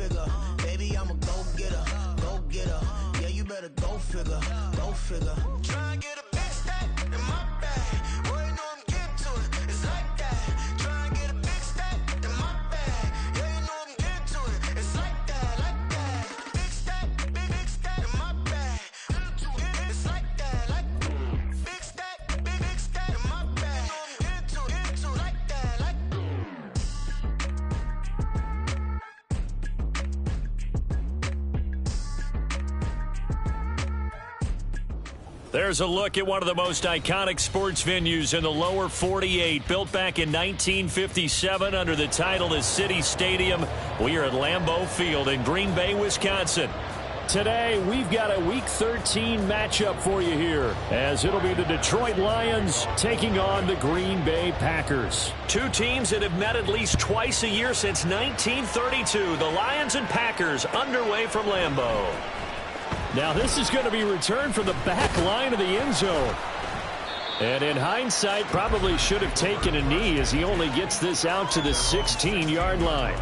figure. Baby, I'm a go-getter, go-getter. Yeah, you better go figure, go figure. Try and get a big stack in my bag. Boy, you know I'm getting to it. It's like that. Try and get a big stack in my bag. Yeah, you know I'm getting to it. It's like that, like that. Big stack, big stack in my bag. It's like that, like big stack in my bag. You know I'm getting to it, like that, like. There's a look at one of the most iconic sports venues in the lower 48. Built back in 1957 under the title of City Stadium. We are at Lambeau Field in Green Bay, Wisconsin. Today, we've got a Week 13 matchup for you here, as it'll be the Detroit Lions taking on the Green Bay Packers. Two teams that have met at least twice a year since 1932. The Lions and Packers underway from Lambeau. Now this is going to be returned from the back line of the end zone. And in hindsight, probably should have taken a knee as he only gets this out to the 16-yard line.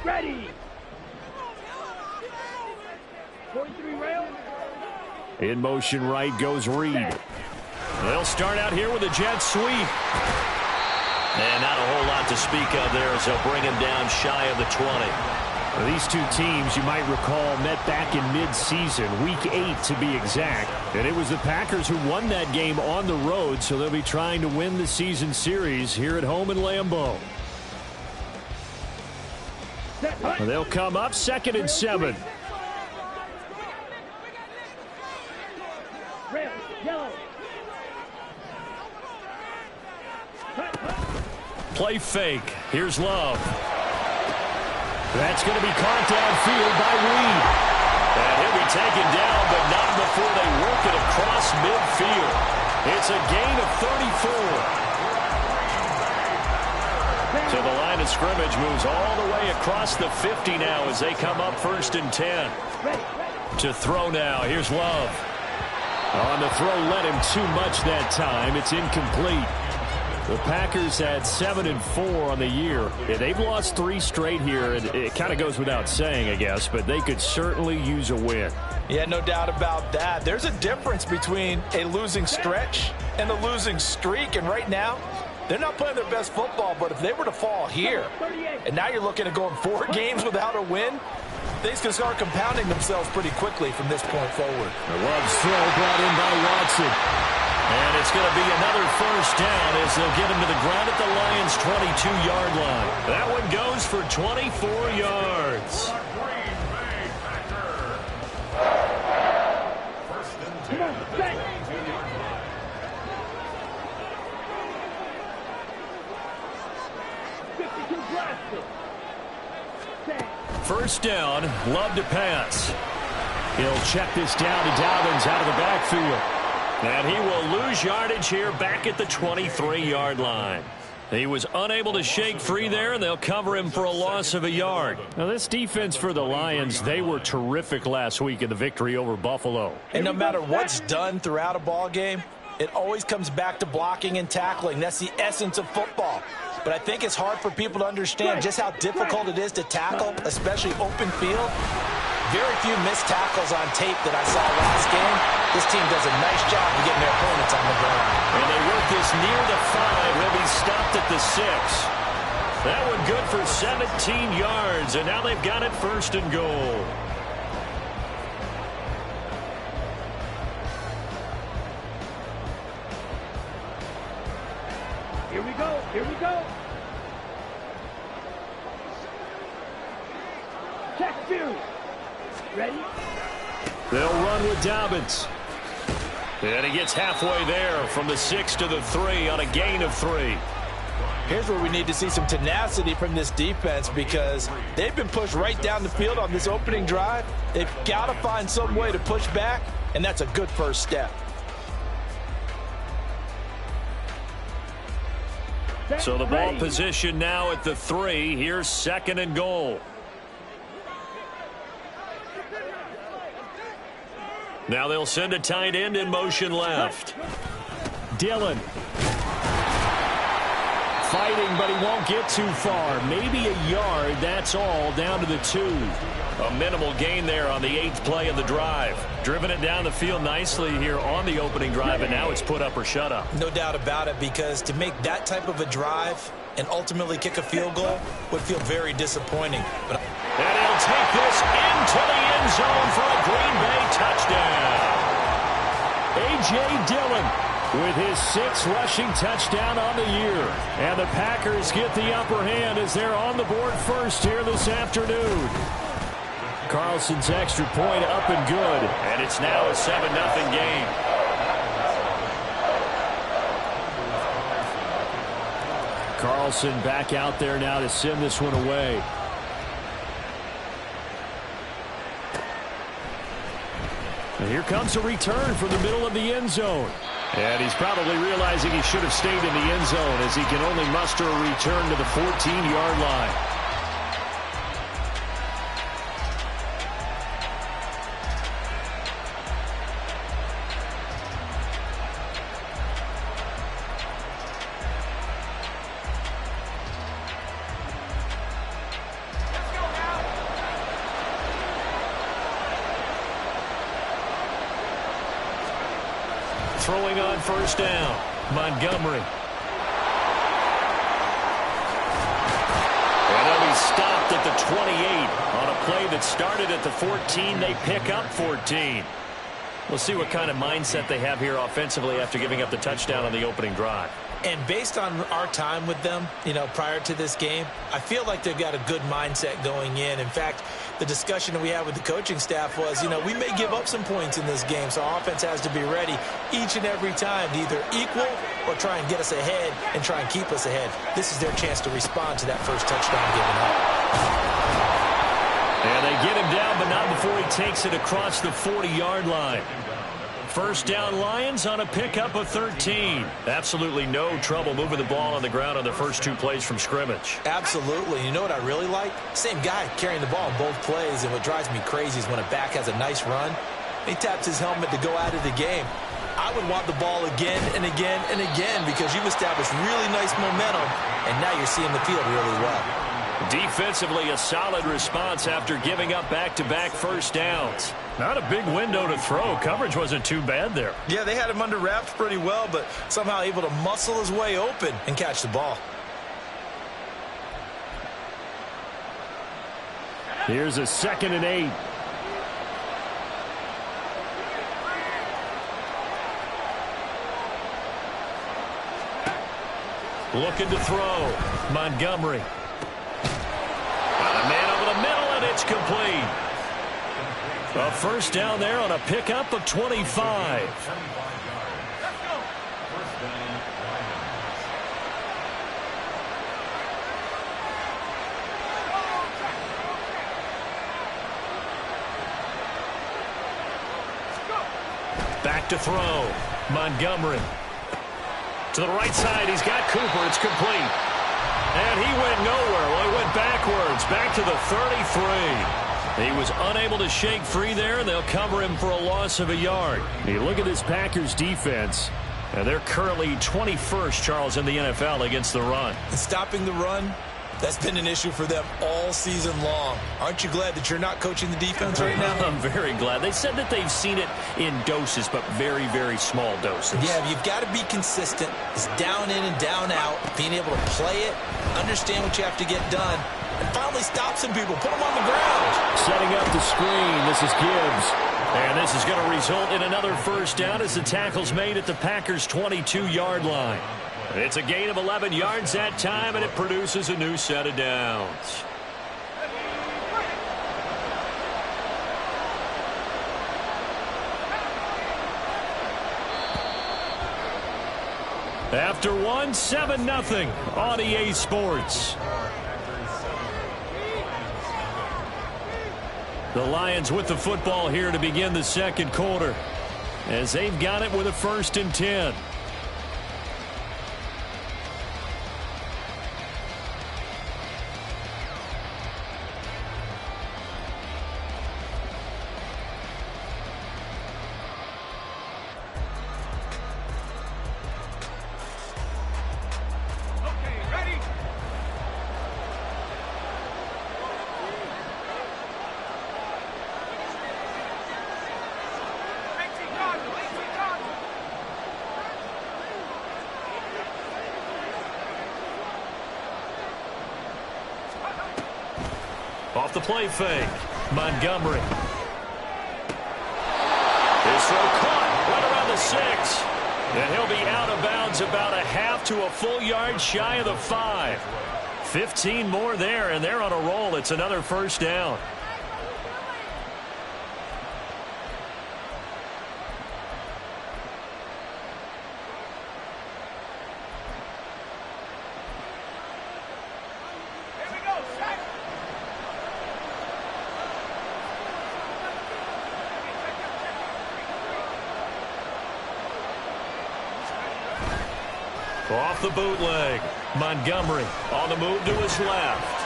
Ready. 43 rail. In motion right goes Reed. They'll start out here with a jet sweep. And not a whole lot to speak of there as they'll bring him down shy of the 20. Now, these two teams, you might recall, met back in mid-season, Week 8 to be exact. And it was the Packers who won that game on the road, so they'll be trying to win the season series here at home in Lambeau. They'll come up 2nd and 7. Play fake. Here's Love. That's going to be caught downfield by Reed. And he'll be taken down, but not before they work it across midfield. It's a gain of 34. So the line of scrimmage moves all the way across the 50 now as they come up 1st and 10. To throw now. Here's Love. On the throw, led him too much that time. It's incomplete. The Packers had 7 and 4 on the year. Yeah, they've lost 3 straight here. And it kind of goes without saying, I guess, but they could certainly use a win. Yeah, no doubt about that. There's a difference between a losing stretch and a losing streak. And right now, they're not playing their best football, but if they were to fall here, and now you're looking at going 4 games without a win, things can start compounding themselves pretty quickly from this point forward. Love's throw brought in by Watson. And it's going to be another 1st down as they'll get him to the ground at the Lions' 22-yard line. That one goes for 24 yards. First down, Love to pass. He'll check this down to Dobbins out of the backfield. And he will lose yardage here back at the 23-yard line. He was unable to shake free there, and they'll cover him for a loss of a yard. Now, this defense for the Lions, they were terrific last week in the victory over Buffalo. And no matter what's done throughout a ball game, it always comes back to blocking and tackling. That's the essence of football. But I think it's hard for people to understand just how difficult it is to tackle, especially open field. Very few missed tackles on tape that I saw last game. This team does a nice job of getting their opponents on the ground. And they work this near the 5. He'll be stopped at the 6. That one good for 17 yards, and now they've got it 1st and goal. Here we go. Check 2. Ready? They'll run with Dobbins. And he gets halfway there from the 6 to the 3 on a gain of 3. Here's where we need to see some tenacity from this defense because they've been pushed right down the field on this opening drive. They've got to find some way to push back, and that's a good first step. So the ball position now at the 3. Here's 2nd and goal. Now they'll send a tight end in motion left. Dillon. Fighting, but he won't get too far. Maybe a yard, that's all, down to the 2. A minimal gain there on the 8th play of the drive. Driven it down the field nicely here on the opening drive, and now it's put up or shut up. No doubt about it, because to make that type of a drive and ultimately kick a field goal would feel very disappointing. And he'll take this into the end zone for a Green Bay touchdown. A.J. Dillon with his 6th rushing touchdown on the year. And the Packers get the upper hand as they're on the board first here this afternoon. Carlson's extra point up and good. And it's now a 7-0 game. Carlson back out there now to send this one away. And here comes a return from the middle of the end zone. And he's probably realizing he should have stayed in the end zone as he can only muster a return to the 14-yard line. Throwing on first down, Montgomery. And he'll be stopped at the 28 on a play that started at the 14. They pick up 14. We'll see what kind of mindset they have here offensively after giving up the touchdown on the opening drive. And based on our time with them, prior to this game, I feel like they've got a good mindset going in. In fact, the discussion that we had with the coaching staff was, we may give up some points in this game, so our offense has to be ready each and every time to either equal or try and get us ahead and try and keep us ahead. This is their chance to respond to that first touchdown given up. And they get him down, but not before he takes it across the 40-yard line. First down Lions on a pickup of 13. Absolutely no trouble moving the ball on the ground on the first 2 plays from scrimmage. Absolutely. You know what I really like? Same guy carrying the ball in both plays, and what drives me crazy is when a back has a nice run, he taps his helmet to go out of the game. I would want the ball again and again and again because you've established really nice momentum, and now you're seeing the field really well. Defensively, a solid response after giving up back-to-back first downs. Not a big window to throw. Coverage wasn't too bad there. Yeah, they had him under wraps pretty well, but somehow able to muscle his way open and catch the ball. Here's a 2nd and 8. Looking to throw. Montgomery. A man over the middle, and it's complete. A first down there on a pickup of 25. Back to throw. Montgomery. To the right side, he's got Cooper. It's complete. And he went nowhere. Well, he went backwards, back to the 33. He was unable to shake free there, and they'll cover him for a loss of a yard. You look at this Packers defense, and they're currently 21st, Charles, in the NFL against the run. And stopping the run, that's been an issue for them all season long. Aren't you glad that you're not coaching the defense right now? I'm very glad. They said that they've seen it in doses, but very, very small doses. Yeah, you've got to be consistent. It's down in and down out, being able to play it, understand what you have to get done, and finally stop some people, put them on the ground. Setting up the screen, this is Gibbs. And this is going to result in another first down as the tackle's made at the Packers' 22-yard line. It's a gain of 11 yards that time, and it produces a new set of downs. After 1, 7-0 on EA Sports. The Lions with the football here to begin the second quarter, as they've got it with a 1st and 10. the play fake. Montgomery. His throw caught right around the 6. And he'll be out of bounds about a half to a full yard shy of the 5. 15 more there, and they're on a roll. It's another first down. Off the bootleg. Montgomery on the move to his left.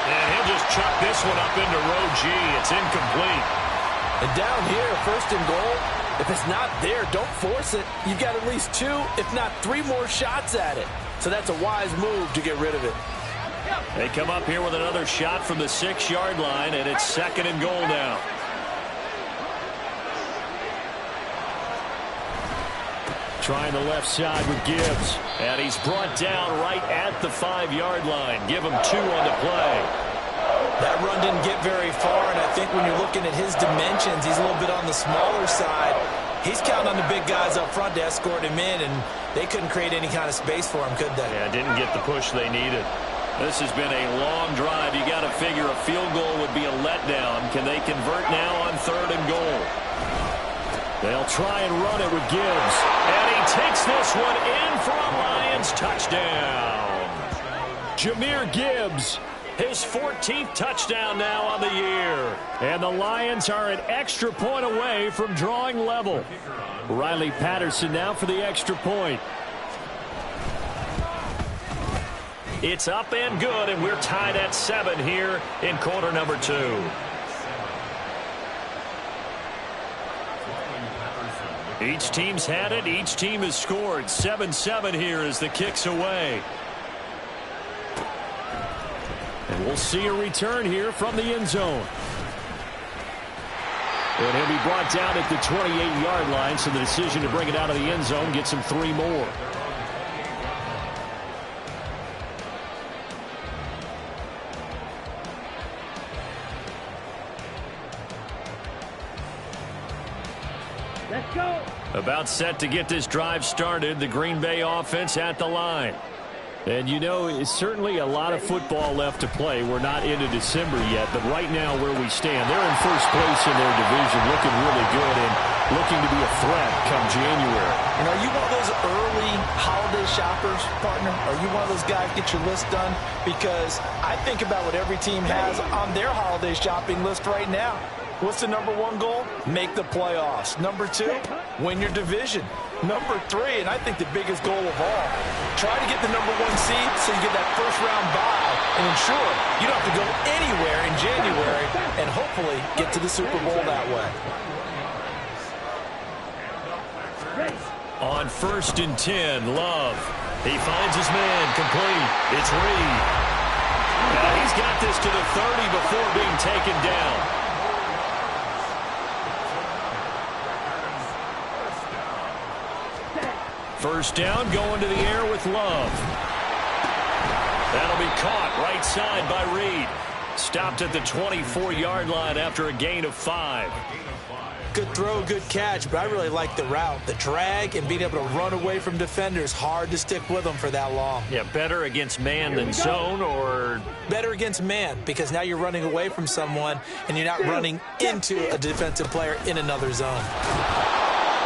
And he'll just chuck this one up into row G. It's incomplete. And down here, first and goal, if it's not there, don't force it. You've got at least 2, if not 3 more shots at it. So that's a wise move to get rid of it. They come up here with another shot from the 6-yard line, and it's second and goal now. Trying the left side with Gibbs. And he's brought down right at the 5-yard line. Give him 2 on the play. That run didn't get very far, and I think when you're looking at his dimensions, he's a little bit on the smaller side. He's counting on the big guys up front to escort him in, and they couldn't create any kind of space for him, could they? Yeah, didn't get the push they needed. This has been a long drive. You got to figure a field goal would be a letdown. Can they convert now on 3rd and goal? They'll try and run it with Gibbs. And he takes this one in for a Lions touchdown. Jahmyr Gibbs, his 14th touchdown now on the year. And the Lions are an extra point away from drawing level. Riley Patterson now for the extra point. It's up and good, and we're tied at 7 here in quarter number 2. Each team's had it. Each team has scored. 7-7 here as the kick's away. And we'll see a return here from the end zone. And he'll be brought down at the 28-yard line, so the decision to bring it out of the end zone gets him 3 more. Let's go. About set to get this drive started. The Green Bay offense at the line. And, you know, it's certainly a lot of football left to play. We're not into December yet, but right now where we stand, they're in first place in their division, looking really good and looking to be a threat come January. And are you one of those early holiday shoppers, partner? Are you one of those guys get your list done? Because I think about what every team has on their holiday shopping list right now. What's the number 1 goal? Make the playoffs. Number 2, win your division. Number 3, and I think the biggest goal of all, try to get the number 1 seed so you get that first-round bye and ensure you don't have to go anywhere in January and hopefully get to the Super Bowl that way. On 1st and 10, Love. He finds his man complete. It's Reed. Now he's got this to the 30 before being taken down. First down, going to the air with Love. That'll be caught right side by Reed. Stopped at the 24-yard line after a gain of 5. Good throw, good catch, but I really like the route. The drag and being able to run away from defenders, hard to stick with them for that long. Yeah, better against man than zone, or? Better against man, because now you're running away from someone and you're not running into a defensive player in another zone.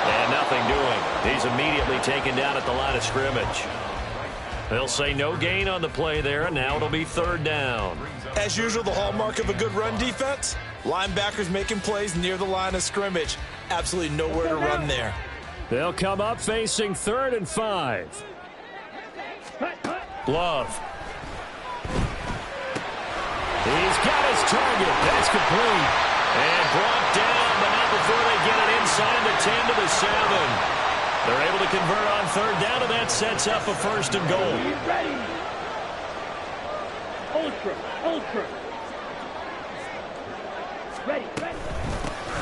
And nothing doing. He's immediately taken down at the line of scrimmage. They'll say no gain on the play there, and now it'll be 3rd down. As usual, the hallmark of a good run defense, linebackers making plays near the line of scrimmage. Absolutely nowhere to run there. They'll come up facing 3rd and 5. Love. He's got his target. That's complete. And brought down, but not before they get it inside the 10 to the 7. They're able to convert on 3rd down, and that sets up a 1st and goal. Ready. Ultra. Ready.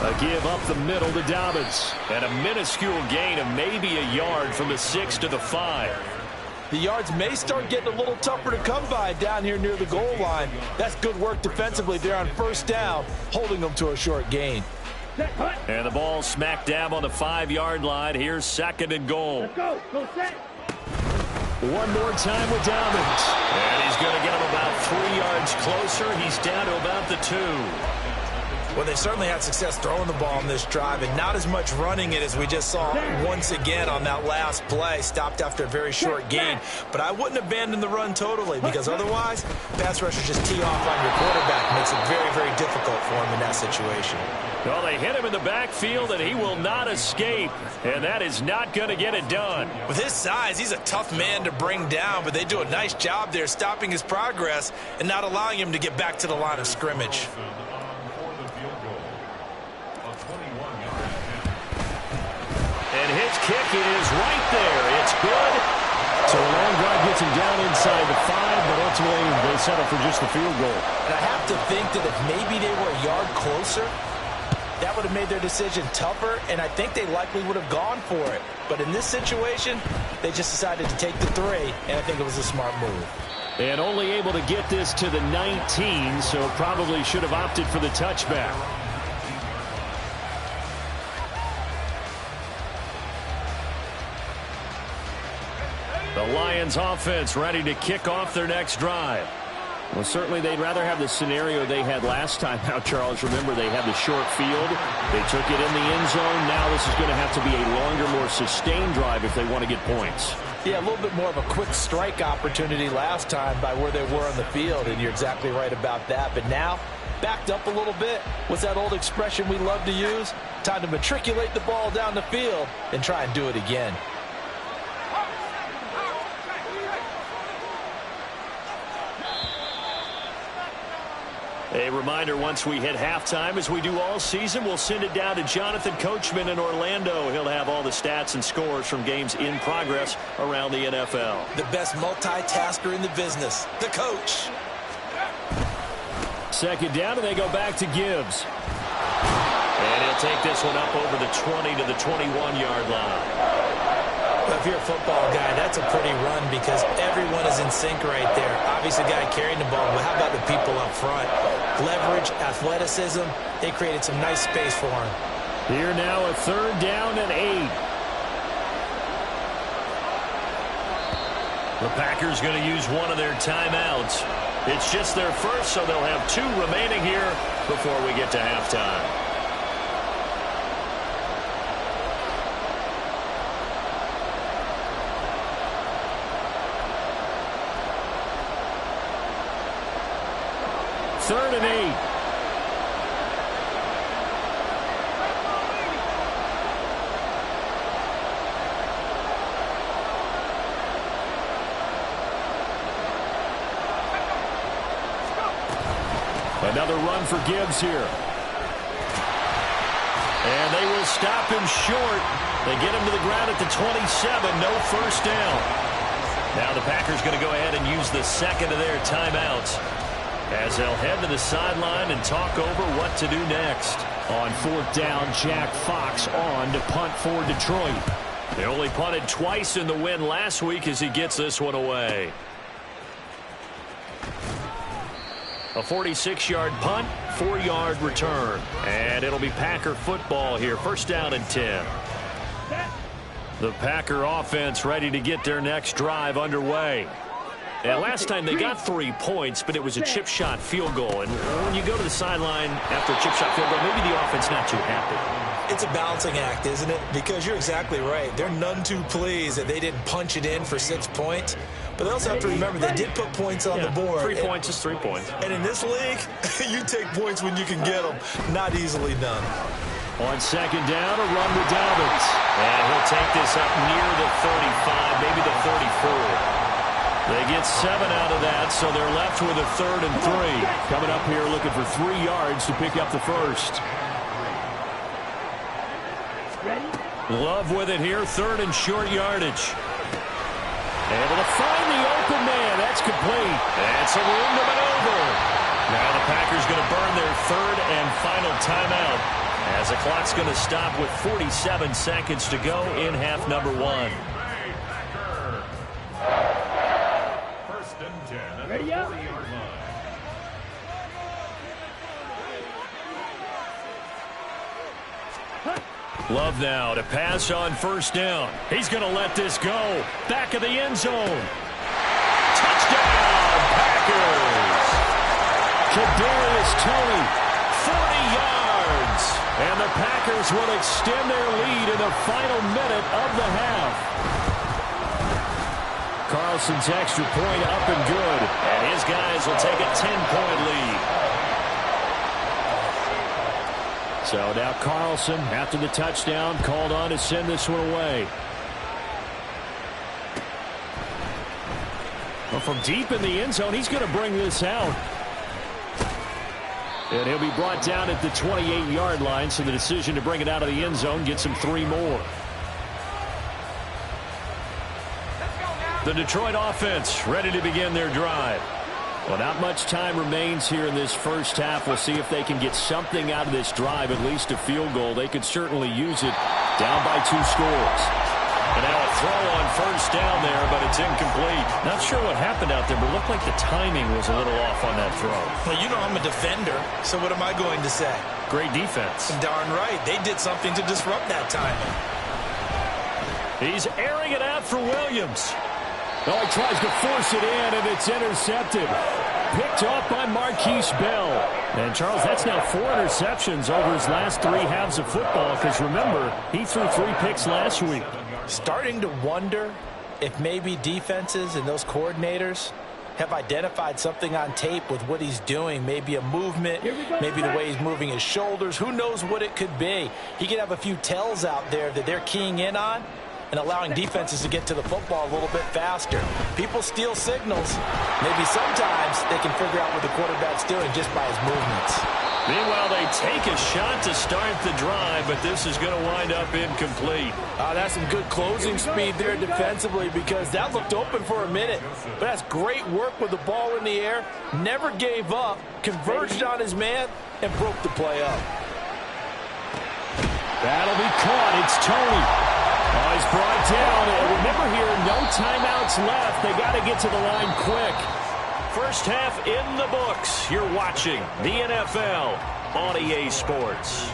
A give up the middle to Dobbins. And a minuscule gain of maybe a yard from the 6 to the 5. The yards may start getting a little tougher to come by down here near the goal line. That's good work defensively there on first down, holding them to a short gain. And the ball smack dab on the 5-yard line. Here's 2nd and goal. Let's go. Go set. One more time with Dobbins. And he's going to get him about 3 yards closer. He's down to about the 2. Well, they certainly had success throwing the ball on this drive, and not as much running it as we just saw once again on that last play. Stopped after a very short gain. But I wouldn't abandon the run totally, because otherwise, pass rushers just tee off on your quarterback. Makes it very, very difficult for him in that situation. Well, they hit him in the backfield, and he will not escape. And that is not going to get it done. With his size, he's a tough man to bring down, but they do a nice job there stopping his progress and not allowing him to get back to the line of scrimmage. And his kick is right there. It's good. So the long drive gets him down inside the 5, but ultimately they settle for just the field goal. And I have to think that if maybe they were a yard closer, that would have made their decision tougher, and I think they likely would have gone for it. But in this situation, they just decided to take the 3, and I think it was a smart move. And only able to get this to the 19, so probably should have opted for the touchback. The Lions offense ready to kick off their next drive. Well, certainly they'd rather have the scenario they had last time out, Charles. Remember, they had the short field. They took it in the end zone. Now this is going to have to be a longer, more sustained drive if they want to get points. Yeah, a little bit more of a quick strike opportunity last time by where they were on the field, and you're exactly right about that. But now, backed up a little bit. What's that old expression we love to use? Time to matriculate the ball down the field and try and do it again. A reminder, once we hit halftime, as we do all season, we'll send it down to Jonathan Coachman in Orlando. He'll have all the stats and scores from games in progress around the NFL. The best multitasker in the business, the coach. 2nd down, and they go back to Gibbs. And he'll take this one up over the 20 to the 21-yard line. If you're a football guy, that's a pretty run because everyone is in sync right there. Obviously, the guy carrying the ball, but how about the people up front? Leverage, athleticism, they created some nice space for him. Here now, a 3rd down and 8. The Packers going to use one of their timeouts. It's just their first, so they'll have 2 remaining here before we get to halftime. Third and 8. Another run for Gibbs here. And they will stop him short. They get him to the ground at the 27. No first down. Now the Packers going to go ahead and use the 2nd of their timeouts, as they'll head to the sideline and talk over what to do next. On 4th down, Jack Fox on to punt for Detroit. They only punted twice in the win last week as he gets this one away. A 46-yard punt, 4-yard return. And it'll be Packer football here. 1st down and 10. The Packer offense ready to get their next drive underway. And last time they got 3 points, but it was a chip shot field goal. And when you go to the sideline after a chip shot field goal, maybe the offense not too happy. It's a balancing act, isn't it? Because you're exactly right. They're none too pleased that they didn't punch it in for 6 points. But they also have to remember they did put points on the board. 3 points is 3 points. And in this league, you take points when you can get them. Not easily done. On 2nd down, a run with Dobbins. And he'll take this up near the 35, maybe the 34. They get 7 out of that, so they're left with a 3rd and 3. Coming up here looking for 3 yards to pick up the first. Love with it here, 3rd and short yardage. Able to find the open man. That's complete. That's a room to maneuver. Now the Packers going to burn their 3rd and final timeout, as the clock's going to stop with 47 seconds to go in half number 1. Ready up. Love now to pass on first down. He's going to let this go. Back of the end zone. Touchdown, Packers. Kadarius Toney, 40 yards. And the Packers will extend their lead in the final minute of the half. Carlson's extra point up and good. And his guys will take a 10-point lead. So now Carlson, after the touchdown, called on to send this one away. Well, from deep in the end zone, he's going to bring this out. And he'll be brought down at the 28-yard line, so the decision to bring it out of the end zone gets him 3 more. The Detroit offense ready to begin their drive. Well, not much time remains here in this first half. We'll see if they can get something out of this drive, at least a field goal. They could certainly use it down by 2 scores. And now a throw on first down there, but it's incomplete. Not sure what happened out there, but it looked like the timing was a little off on that throw. Well, you know I'm a defender, so what am I going to say? Great defense. Darn right. They did something to disrupt that timing. He's airing it out for Williams. Oh, he tries to force it in, and it's intercepted. Picked off by Marquise Bell. And, Charles, that's now 4 interceptions over his last 3 halves of football, because, remember, he threw 3 picks last week. Starting to wonder if maybe defenses and those coordinators have identified something on tape with what he's doing. Maybe a movement, maybe the way he's moving his shoulders. Who knows what it could be? He could have a few tells out there that they're keying in on and allowing defenses to get to the football a little bit faster. People steal signals. Maybe sometimes they can figure out what the quarterback's doing just by his movements. Meanwhile, they take a shot to start the drive, but this is going to wind up incomplete. That's some good closing speed there defensively, because that looked open for a minute. But that's great work with the ball in the air. Never gave up, converged on his man, and broke the play up. That'll be caught. It's Toney. Oh, he's brought down. And remember here, no timeouts left. They got to get to the line quick. First half in the books. You're watching the NFL on EA Sports.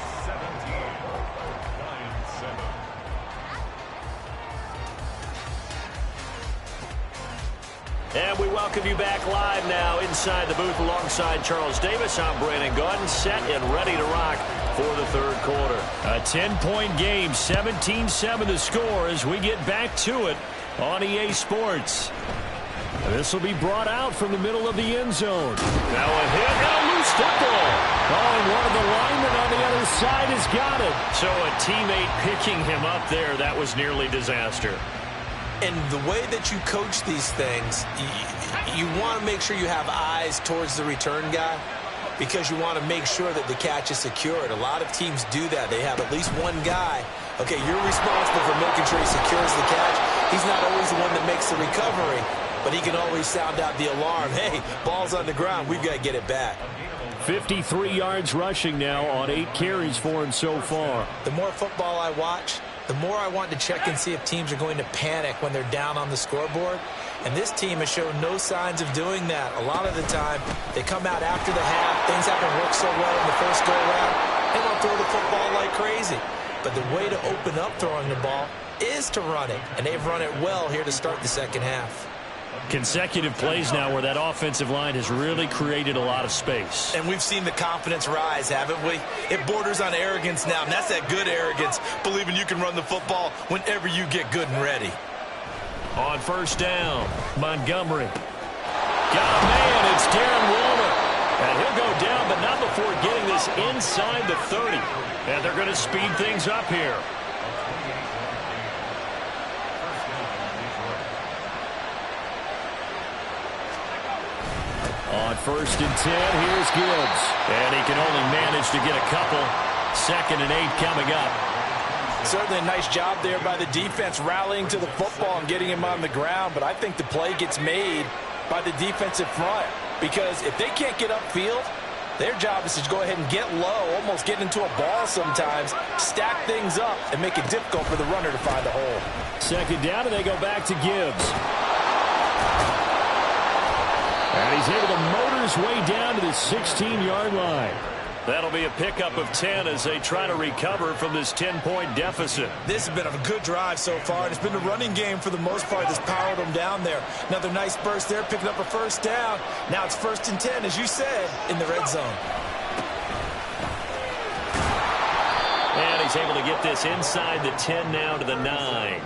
And we welcome you back live now inside the booth alongside Charles Davis. I'm Brandon Gaudin, set and ready to rock for the third quarter. A 10-point game, 17-7 the score as we get back to it on EA Sports. This will be brought out from the middle of the end zone. Now a hit and a loose football. Oh, and one of the linemen on the other side has got it. So a teammate picking him up there, that was nearly disaster. And the way that you coach these things, you want to make sure you have eyes towards the return guy, because you want to make sure that the catch is secured. A lot of teams do that. They have at least one guy. Okay, you're responsible for making sure he secures the catch. He's not always the one that makes the recovery, but he can always sound out the alarm. Hey, ball's on the ground. We've got to get it back. 53 yards rushing now on 8 carries for him so far. The more football I watch, the more I want to check and see if teams are going to panic when they're down on the scoreboard. And this team has shown no signs of doing that. A lot of the time, they come out after the half. Things haven't worked so well in the first go-around. They don't throw the football like crazy. But the way to open up throwing the ball is to run it. And they've run it well here to start the second half. Consecutive plays now where that offensive line has really created a lot of space. And we've seen the confidence rise, haven't we? It borders on arrogance now, and that's that good arrogance, believing you can run the football whenever you get good and ready. On first down, Montgomery. Got a man, it's Darren Waller. And he'll go down, but not before getting this inside the 30. And they're going to speed things up here. On first and 10, here's Gibbs. And he can only manage to get a couple. 2nd and 8 coming up. Certainly a nice job there by the defense rallying to the football and getting him on the ground. But I think the play gets made by the defensive front. Because if they can't get upfield, their job is to go ahead and get low, almost get into a ball sometimes, stack things up, and make it difficult for the runner to find a hole. 2nd down, and they go back to Gibbs. And he's able to motor his way down to the 16-yard line. That'll be a pickup of 10 as they try to recover from this 10-point deficit. This has been a good drive so far, and it's been the running game for the most part that's powered them down there. Another nice burst there, picking up a first down. Now it's 1st and 10, as you said, in the red zone. And he's able to get this inside the 10 now to the 9.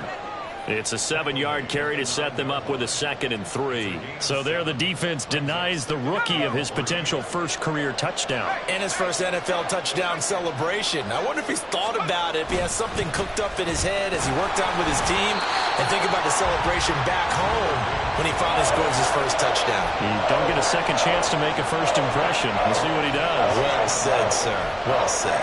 It's a 7-yard carry to set them up with a 2nd and 3. So there the defense denies the rookie of his potential first career touchdown. And his first NFL touchdown celebration. I wonder if he's thought about it, if he has something cooked up in his head as he worked on with his team, and think about the celebration back home when he finally scores his first touchdown. You don't get a second chance to make a first impression. We'll see what he does. Well said, sir. Well said.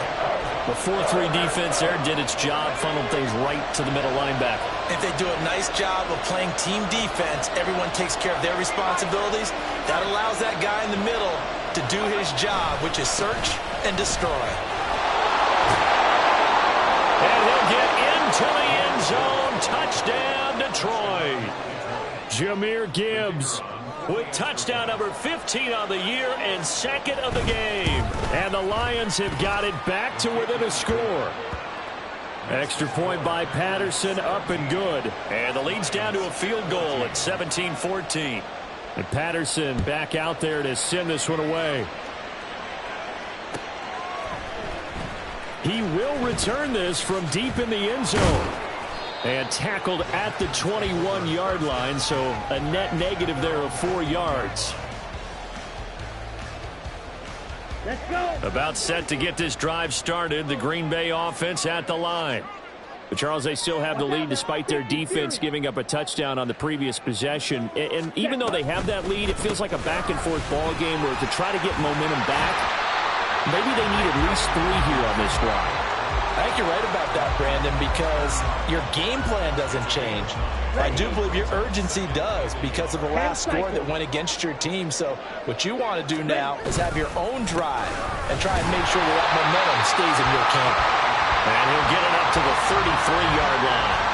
The 4-3 defense there did its job, funneled things right to the middle linebacker. If they do a nice job of playing team defense, everyone takes care of their responsibilities. That allows that guy in the middle to do his job, which is search and destroy. And he'll get into the end zone. Touchdown, Detroit. Jahmyr Gibbs with touchdown number 15 on the year and 2nd of the game. And the Lions have got it back to within a score. Extra point by Patterson, up and good. And the lead's down to a field goal at 17-14. And Patterson back out there to send this one away. He will return this from deep in the end zone. And tackled at the 21-yard line, so a net negative there of 4 yards. Let's go. About set to get this drive started. The Green Bay offense at the line. But Charles, they still have the lead despite their defense giving up a touchdown on the previous possession. And even though they have that lead, it feels like a back-and-forth ball game where to try to get momentum back, maybe they need at least 3 here on this drive. I think you're right about that, Brandon, because your game plan doesn't change. I do believe your urgency does because of the last score that went against your team. So what you want to do now is have your own drive and try and make sure that momentum stays in your camp. And he'll get it up to the 33-yard line.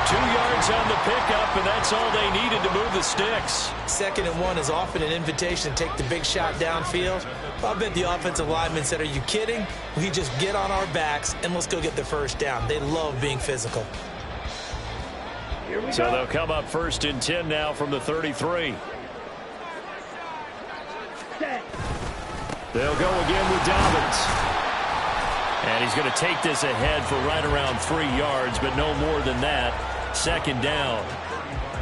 2 yards on the pickup, and that's all they needed to move the sticks. 2nd and 1 is often an invitation to take the big shot downfield. I bet the offensive linemen said, are you kidding? We just get on our backs and let's go get the first down. They love being physical. So they'll come up 1st and 10 now from the 33. They'll go again with Dobbins. And he's going to take this ahead for right around 3 yards, but no more than that. 2nd down.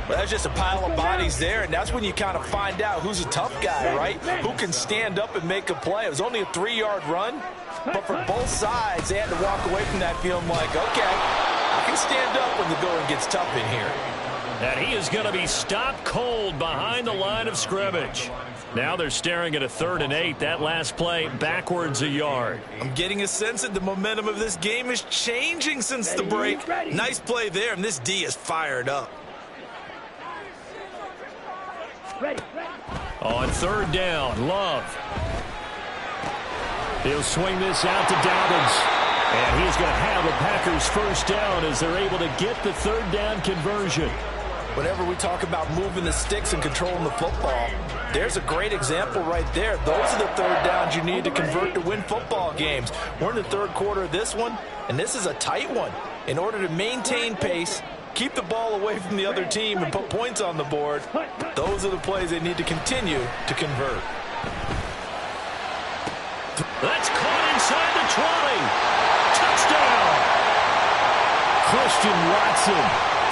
Well, that's just a pile of bodies there, and that's when you kind of find out who's a tough guy, right? Who can stand up and make a play. It was only a 3-yard run, but for both sides, they had to walk away from that feeling like, okay, I can stand up when the going gets tough in here. And he is going to be stopped cold behind the line of scrimmage. Now they're staring at a 3rd and 8. That last play backwards a yard. I'm getting a sense that the momentum of this game is changing since the break. Nice play there, and this D is fired up. On 3rd down, Love. He'll swing this out to Dobbins. And he's going to have a Packers first down as they're able to get the 3rd down conversion. Whenever we talk about moving the sticks and controlling the football, there's a great example right there. Those are the 3rd downs you need to convert to win football games. We're in the 3rd quarter of this one, and this is a tight one. In order to maintain pace, keep the ball away from the other team, and put points on the board, those are the plays they need to continue to convert. That's caught inside the 20. Touchdown! Christian Watson.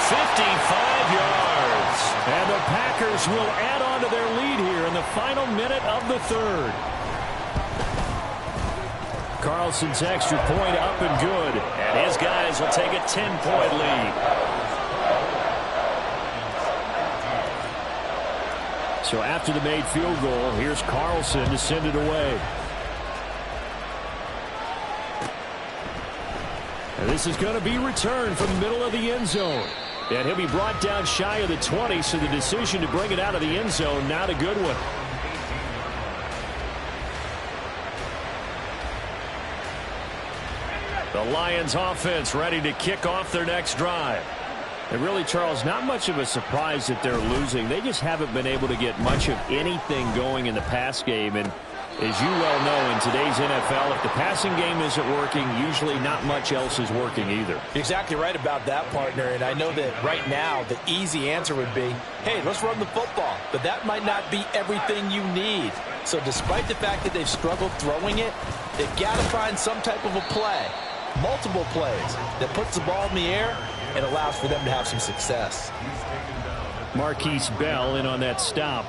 55 yards. And the Packers will add on to their lead here in the final minute of the 3rd. Carlson's extra point up and good. And his guys will take a 10-point lead. So after the made field goal, here's Carlson to send it away. And this is going to be returned from the middle of the end zone. And he'll be brought down shy of the 20, so the decision to bring it out of the end zone, not a good one. The Lions offense ready to kick off their next drive. And really, Charles, not much of a surprise that they're losing. They just haven't been able to get much of anything going in the pass game. And as you well know, in today's NFL, if the passing game isn't working, usually not much else is working either. You're exactly right about that, partner. And I know that right now the easy answer would be, hey, let's run the football. But that might not be everything you need. So despite the fact that they've struggled throwing it, they've got to find some type of a play, multiple plays, that puts the ball in the air and allows for them to have some success. Marquise Bell in on that stop.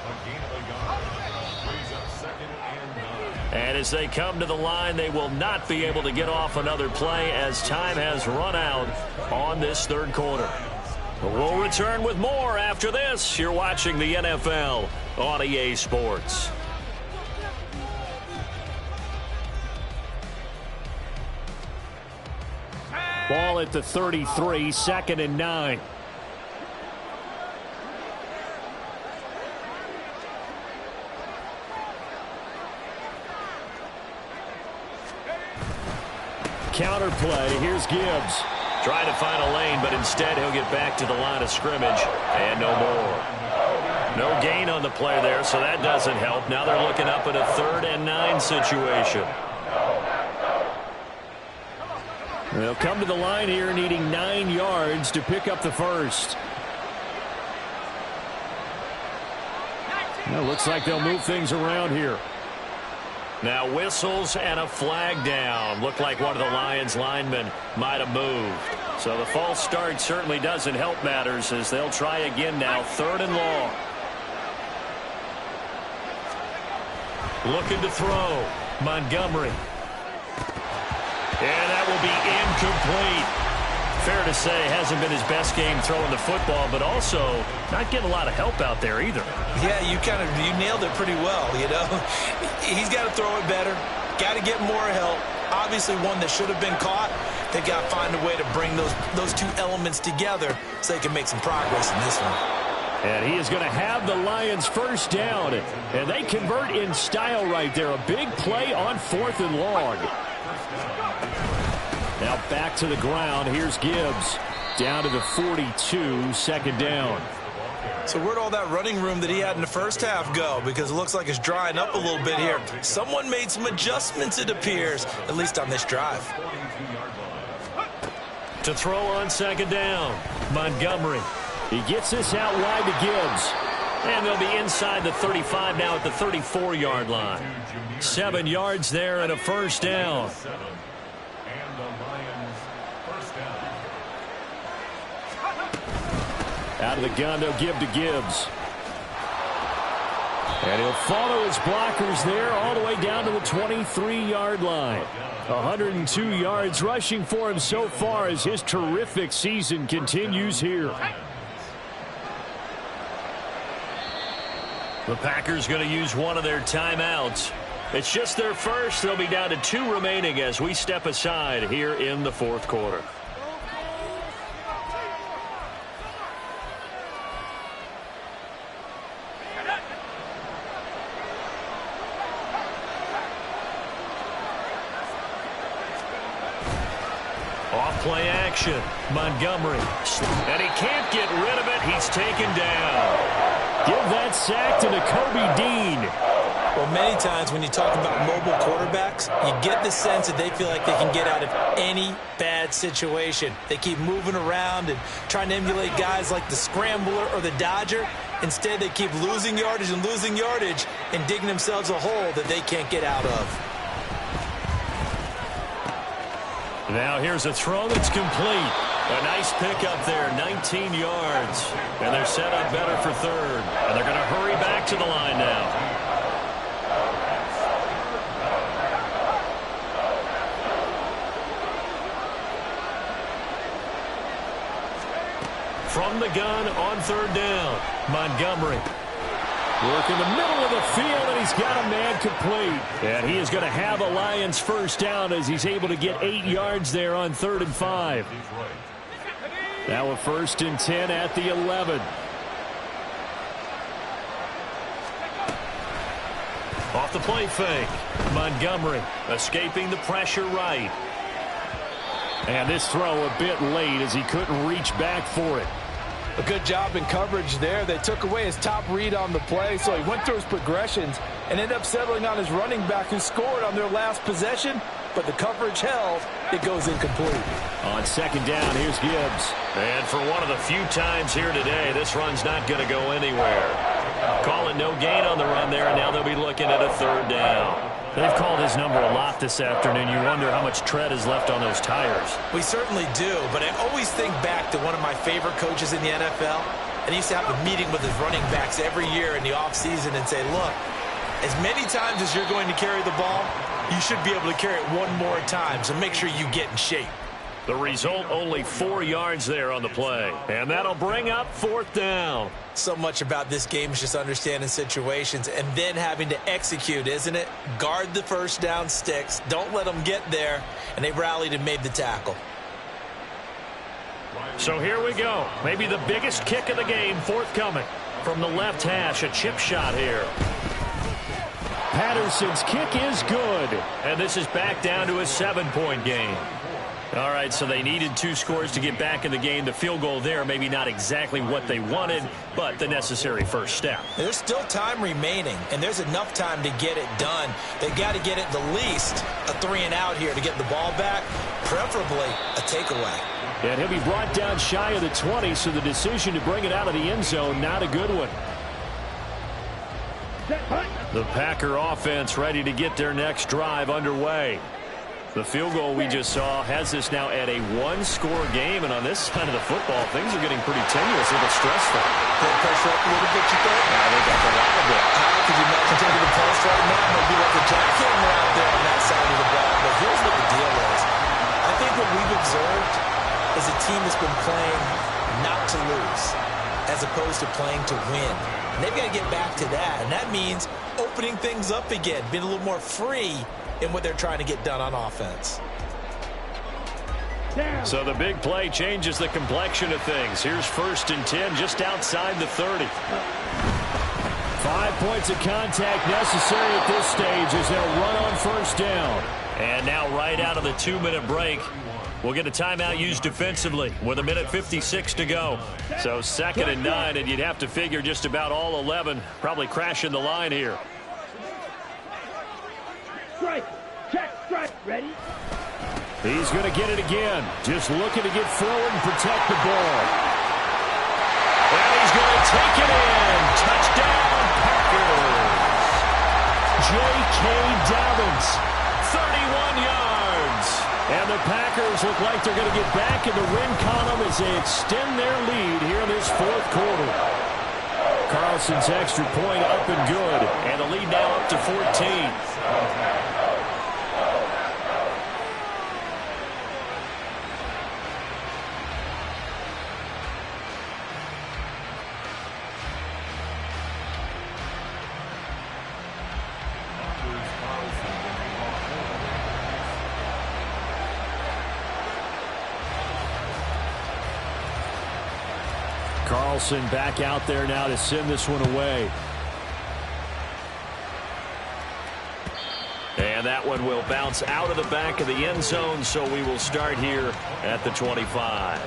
And as they come to the line, they will not be able to get off another play as time has run out on this third quarter. We'll return with more after this. You're watching the NFL on EA Sports. Ball at the 33, 2nd and 9. Counter play. Here's Gibbs. Trying to find a lane, but instead he'll get back to the line of scrimmage. And no more. No gain on the play there, so that doesn't help. Now they're looking up at a 3rd and 9 situation. They'll come to the line here needing 9 yards to pick up the first. Well, looks like they'll move things around here. Now whistles and a flag down. Looked like one of the Lions linemen might have moved. So the false start certainly doesn't help matters as they'll try again now. 3rd and long. Looking to throw. Montgomery. And that will be incomplete. Fair to say, hasn't been his best game throwing the football, but also not getting a lot of help out there either. Yeah, you nailed it pretty well, you know. He's got to throw it better, got to get more help. Obviously one that should have been caught. They've got to find a way to bring those two elements together so they can make some progress in this one. And he is going to have the Lions first down. And they convert in style right there. A big play on 4th and long. Now back to the ground. Here's Gibbs. Down to the 42, 2nd down. So where'd all that running room that he had in the first half go? Because it looks like it's drying up a little bit here. Someone made some adjustments, it appears, at least on this drive. To throw on 2nd down, Montgomery. He gets this out wide to Gibbs. And they'll be inside the 35 now at the 34-yard line. 7 yards there and a first down. Out of the gun, they'll give to Gibbs. And he'll follow his blockers there all the way down to the 23-yard line. 102 yards rushing for him so far as his terrific season continues here. The Packers going to use one of their timeouts. It's just their first. They'll be down to 2 remaining as we step aside here in the 4th quarter. Off-play action. Montgomery. And he can't get rid of it. He's taken down. Give that sack to Nakobe Dean. Well, many times when you talk about mobile quarterbacks, you get the sense that they feel like they can get out of any bad situation. They keep moving around and trying to emulate guys like the Scrambler or the Dodger. Instead, they keep losing yardage and digging themselves a hole that they can't get out of. Now here's a throw that's complete. A nice pickup there, 19 yards. And they're set up better for 3rd. And they're going to hurry back to the line now. From the gun on 3rd down, Montgomery. Work in the middle of the field, and he's got a man complete. And he is going to have a Lions first down as he's able to get 8 yards there on 3rd and 5. Now a 1st and 10 at the 11. Off the play fake. Montgomery escaping the pressure right. And this throw a bit late as he couldn't reach back for it. A good job in coverage there. They took away his top read on the play, so he went through his progressions and ended up settling on his running back who scored on their last possession, but the coverage held. It goes incomplete. On second down, here's Gibbs. And for one of the few times here today, this run's not going to go anywhere. Calling no gain on the run there, and now they'll be looking at a third down. They've called his number a lot this afternoon. You wonder how much tread is left on those tires. We certainly do, but I always think back to one of my favorite coaches in the NFL, and he used to have a meeting with his running backs every year in the offseason and say, look, as many times as you're going to carry the ball, you should be able to carry it one more time, so make sure you get in shape. The result, only 4 yards there on the play. And that'll bring up fourth down. So much about this game is just understanding situations and then having to execute, isn't it? Guard the first down sticks. Don't let them get there. And they rallied and made the tackle. So here we go. Maybe the biggest kick of the game forthcoming. From the left hash, a chip shot here. Patterson's kick is good. And this is back down to a 7-point game. All right, so they needed 2 scores to get back in the game. The field goal there, maybe not exactly what they wanted, but the necessary first step. There's still time remaining, and there's enough time to get it done. They got to get it the least a 3-and-out here to get the ball back, preferably a takeaway. And he'll be brought down shy of the 20, so the decision to bring it out of the end zone, not a good one. The Packer offense ready to get their next drive underway. The field goal we just saw has us now at a 1-score game, and on this side of the football, things are getting pretty tenuous, a little stressful. Blood pressure up a little bit, you think? I think that's a lot of it. Could you imagine taking the pulse right now? Maybe like a jackhammer out there on that side of the ball. But here's what the deal is. I think what we've observed is a team that's been playing not to lose as opposed to playing to win. And they've got to get back to that, and that means opening things up again, being a little more free in what they're trying to get done on offense. So the big play changes the complexion of things. Here's 1st and 10 just outside the 30. 5 points of contact necessary at this stage as they'll run on first down. And now right out of the 2-minute break, we'll get a timeout used defensively with 1:56 to go. So 2nd and 9, and you'd have to figure just about all 11 probably crashing the line here. Strike. Check. Strike. Ready? He's going to get it again. Just looking to get forward and protect the ball. And he's going to take it in. Touchdown, Packers. J.K. Dobbins, 31 yards. And the Packers look like they're going to get back in the win column as they extend their lead here in this 4th quarter. Carlson's extra point up and good. And the lead now up to 14. Carlson back out there now to send this one away. And that one will bounce out of the back of the end zone, so we will start here at the 25.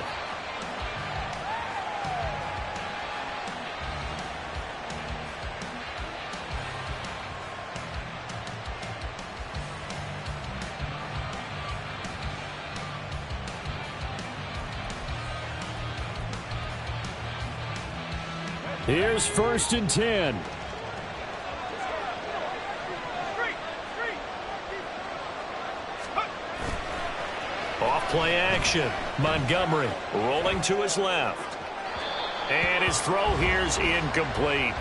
Here's 1st and 10. Off play action. Montgomery rolling to his left. And his throw here's incomplete.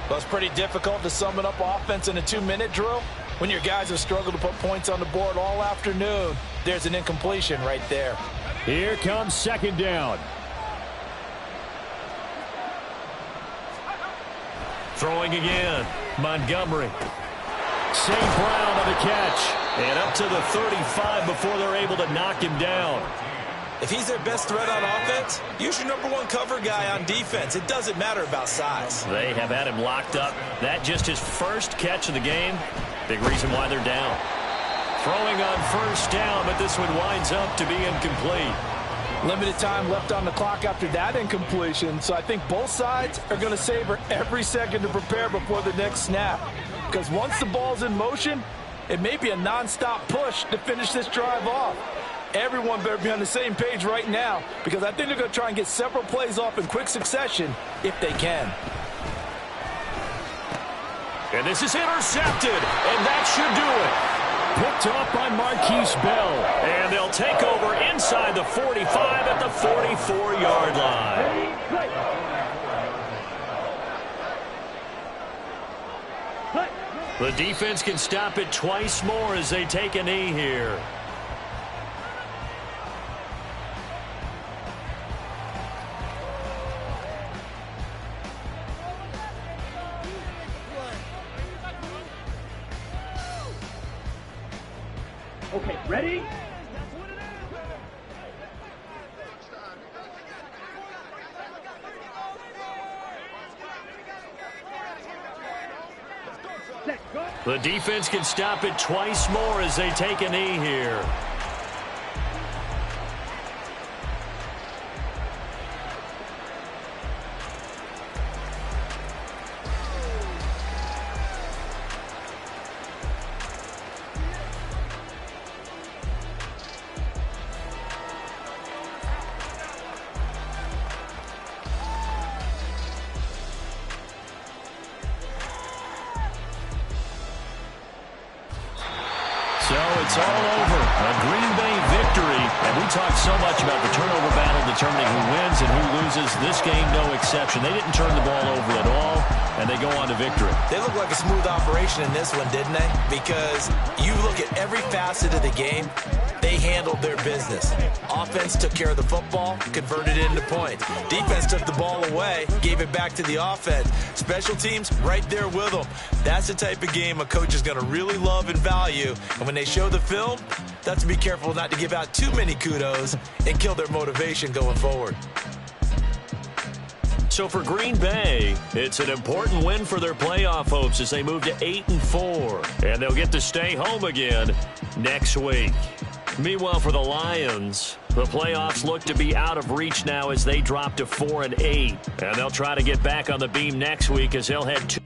Well, it's pretty difficult to sum it up offense in a 2-minute drill. When your guys have struggled to put points on the board all afternoon, there's an incompletion right there. Here comes 2nd down. Throwing again. Montgomery. St. Brown on the catch. And up to the 35 before they're able to knock him down. If he's their best threat on offense, use your #1 cover guy on defense. It doesn't matter about size. They have had him locked up. That just his first catch of the game. Big reason why they're down. Throwing on first down, but this one winds up to be incomplete. Limited time left on the clock after that incompletion, so I think both sides are going to savor every second to prepare before the next snap. Because once the ball's in motion, it may be a non-stop push to finish this drive off. Everyone better be on the same page right now, because I think they're going to try and get several plays off in quick succession if they can. And this is intercepted, and that should do it. Picked up by Marquise Bell. And they'll take over inside the 45 at the 44-yard line. The defense can stop it twice more as they take a knee here. Okay, ready? The defense can stop it twice more as they take a knee here. So it's all over. A Green Bay victory. And we talked so much about the turnover battle determining who wins and who loses. This game, no exception. They didn't turn the ball over at all, and they go on to victory. They look like a smooth operation in this one, didn't they? Because you look at every facet of the game, they handled their business. Offense took care of the football, converted it into points. Defense took the ball away, gave it back to the offense. Special teams, right there with them. That's the type of game a coach is going to really love and value. And when they show the film, that's to be careful not to give out too many kudos and kill their motivation going forward. So for Green Bay, it's an important win for their playoff hopes as they move to 8-4. And they'll get to stay home again next week. Meanwhile, for the Lions, the playoffs look to be out of reach now as they drop to 4-8. And they'll try to get back on the beam next week as they'll head to